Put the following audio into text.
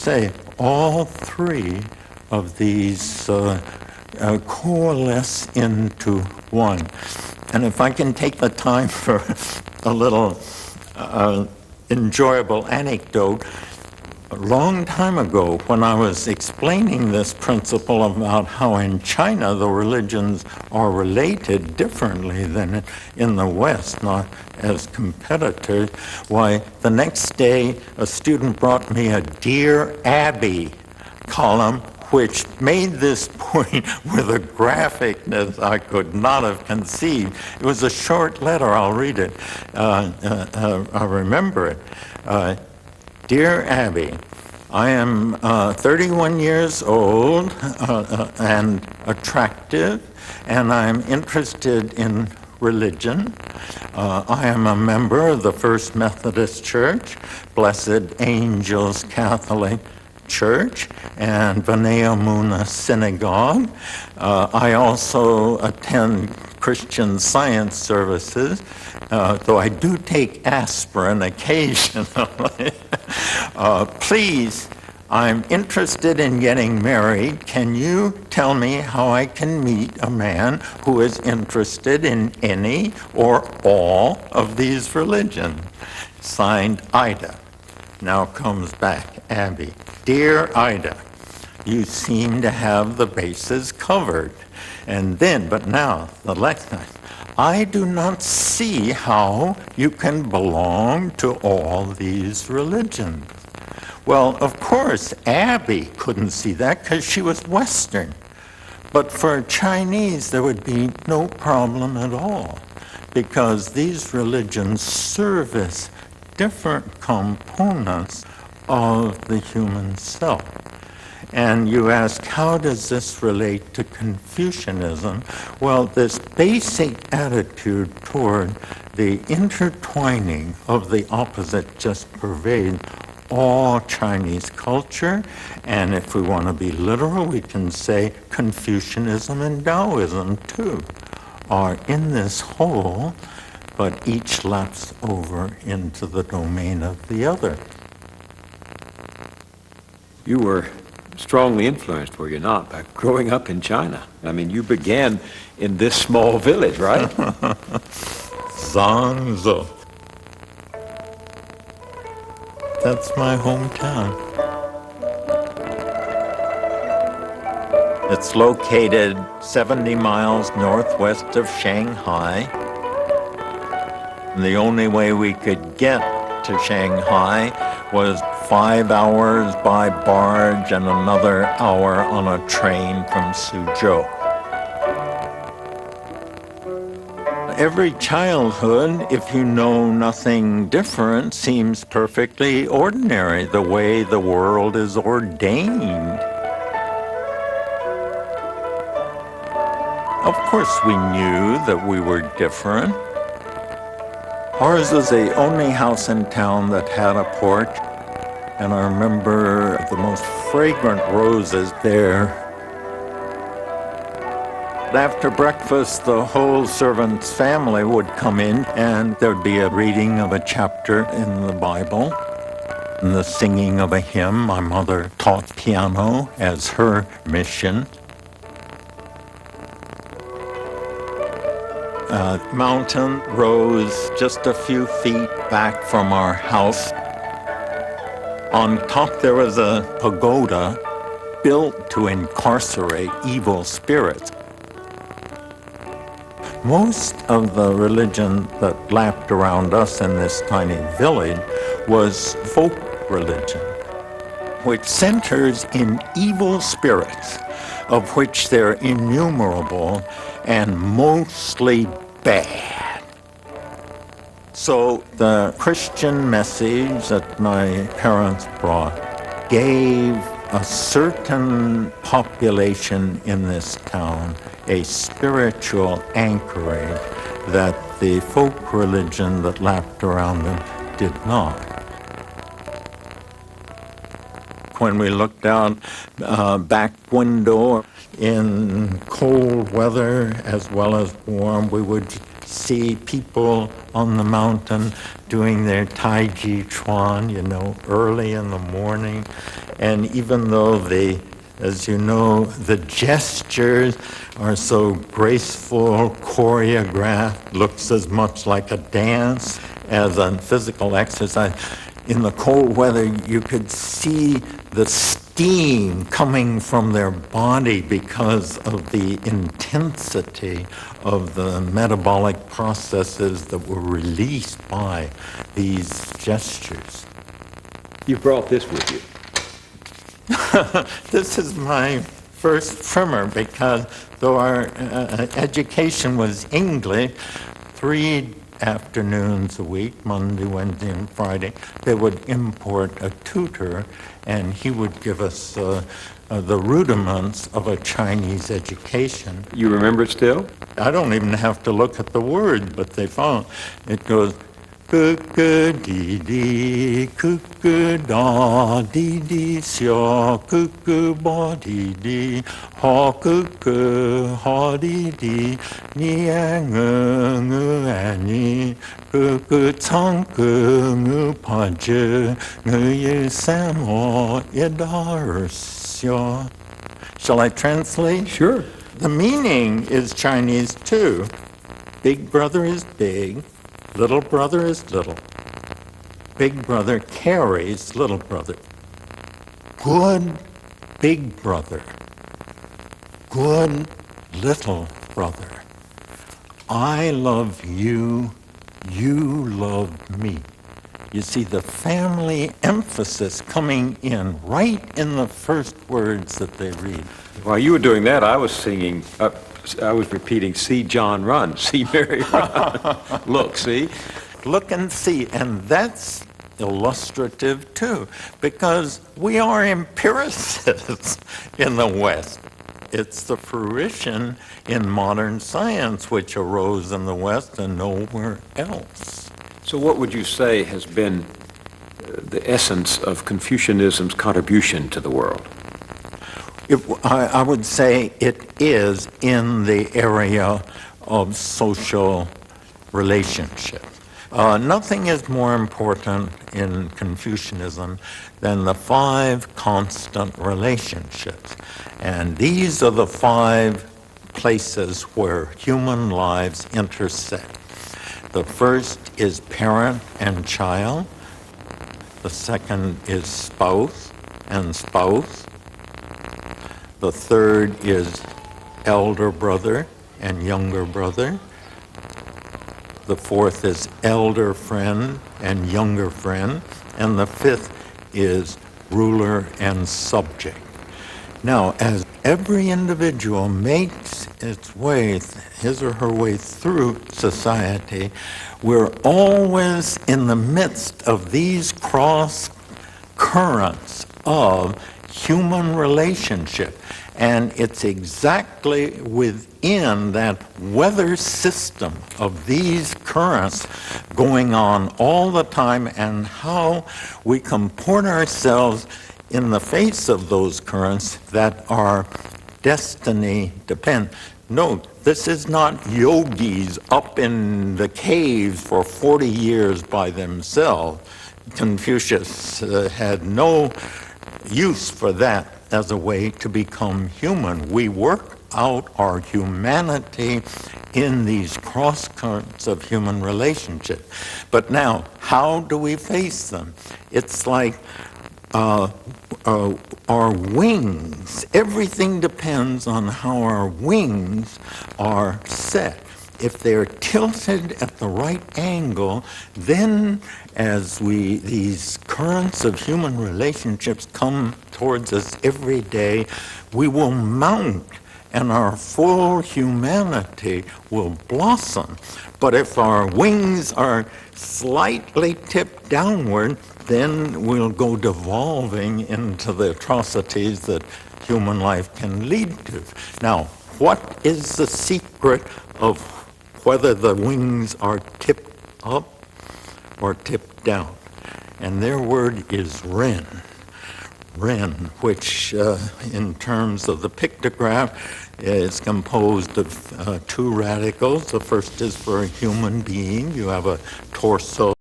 say, all three of these coalesce into one. And if I can take the time for a little enjoyable anecdote, a long time ago, when I was explaining this principle about how in China the religions are related differently than in the West, not as competitors, why, the next day a student brought me a Dear Abby column, which made this point with a graphicness I could not have conceived. It was a short letter. I'll read it. I remember it. Dear Abby, I am 31 years old and attractive, and I'm interested in religion. I am a member of the First Methodist Church, Blessed Angels Catholic Church, and B'nai Emunah Synagogue. I also attend Christian Science services, though I do take aspirin occasionally. Please, I'm interested in getting married. Can you tell me how I can meet a man who is interested in any or all of these religions? Signed, Ida. Now comes back Abby. Dear Ida, you seem to have the bases covered. And then, but now, the next time, I do not see how you can belong to all these religions. Well, of course, Abby couldn't see that because she was Western. But for Chinese, there would be no problem at all, because these religions service different components of the human self. And you ask, how does this relate to Confucianism? Well, this basic attitude toward the intertwining of the opposite just pervades all Chinese culture, and if we want to be literal, we can say Confucianism and Taoism, too, are in this whole, but each laps over into the domain of the other. You were strongly influenced, were you not, by growing up in China? I mean, you began in this small village, right? Zhangzhou. That's my hometown. It's located 70 miles northwest of Shanghai. And the only way we could get to Shanghai was 5 hours by barge and another hour on a train from Suzhou. Every childhood, if you know nothing different, seems perfectly ordinary, the way the world is ordained. Of course, we knew that we were different. Ours was the only house in town that had a porch, and I remember the most fragrant roses there. After breakfast, the whole servant's family would come in, and there'd be a reading of a chapter in the Bible and the singing of a hymn. My mother taught piano as her mission. A mountain rose just a few feet back from our house. On top there was a pagoda built to incarcerate evil spirits. Most of the religion that lapped around us in this tiny village was folk religion, which centers in evil spirits, of which they're innumerable and mostly bad. So the Christian message that my parents brought gave a certain population in this town a spiritual anchorage that the folk religion that lapped around them did not. When we looked out back window in cold weather as well as warm, we would see people on the mountain doing their Tai Chi Chuan, early in the morning. And even though as you know, the gestures are so graceful, choreographed, looks as much like a dance as a physical exercise. In the cold weather, you could see the steam coming from their body because of the intensity of the metabolic processes that were released by these gestures. You brought this with you. This is my first primer because though our education was English, 3 afternoons a week, Monday, Wednesday, and Friday, they would import a tutor, and he would give us the rudiments of a Chinese education. You remember it still? I don't even have to look at the word, but they found it goes ku-ku-dee-dee, ku-ku-da-dee-dee, xio, ku-ku-ba-dee-dee, ha-ku-ku, ha-dee-dee, ni-a-ngu-ngu-a-ni, ku-ku-tsang-ku-ngu-pa-ju, ngu-yu-sam-o-i-da-er-xio. Shall I translate? Sure. The meaning is Chinese too. Big brother is big, little brother is little. Big brother carries little brother. Good big brother, good little brother. I love you, you love me. You see the family emphasis coming in right in the first words that they read. While you were doing that, I was singing, I was repeating, see John run, see Mary run. Look, see? Look and see, and that's illustrative too, because we are empiricists in the West. It's the fruition in modern science which arose in the West and nowhere else. So what would you say has been the essence of Confucianism's contribution to the world? I would say it is in the area of social relationship. Nothing is more important in Confucianism than the 5 constant relationships. And these are the 5 places where human lives intersect. The first is parent and child. The second is spouse and spouse. The third is elder brother and younger brother. The fourth is elder friend and younger friend. And the fifth is ruler and subject. Now, as every individual makes its way, his or her way through society, we're always in the midst of these cross currents of human relationship. And it's exactly within that weather system of these currents going on all the time and how we comport ourselves in the face of those currents that our destiny depends. Note, this is not yogis up in the caves for 40 years by themselves. Confucius had no use for that as a way to become human. We work out our humanity in these cross currents of human relationship. But now, how do we face them? It's like our wings. Everything depends on how our wings are set. If they're tilted at the right angle, then as these currents of human relationships come towards us every day, we will mount and our full humanity will blossom. But if our wings are slightly tipped downward, then we'll go devolving into the atrocities that human life can lead to. Now, what is the secret of whether the wings are tipped up or tipped down? And their word is ren. Ren, which in terms of the pictograph is composed of 2 radicals. The first is for a human being. You have a torso.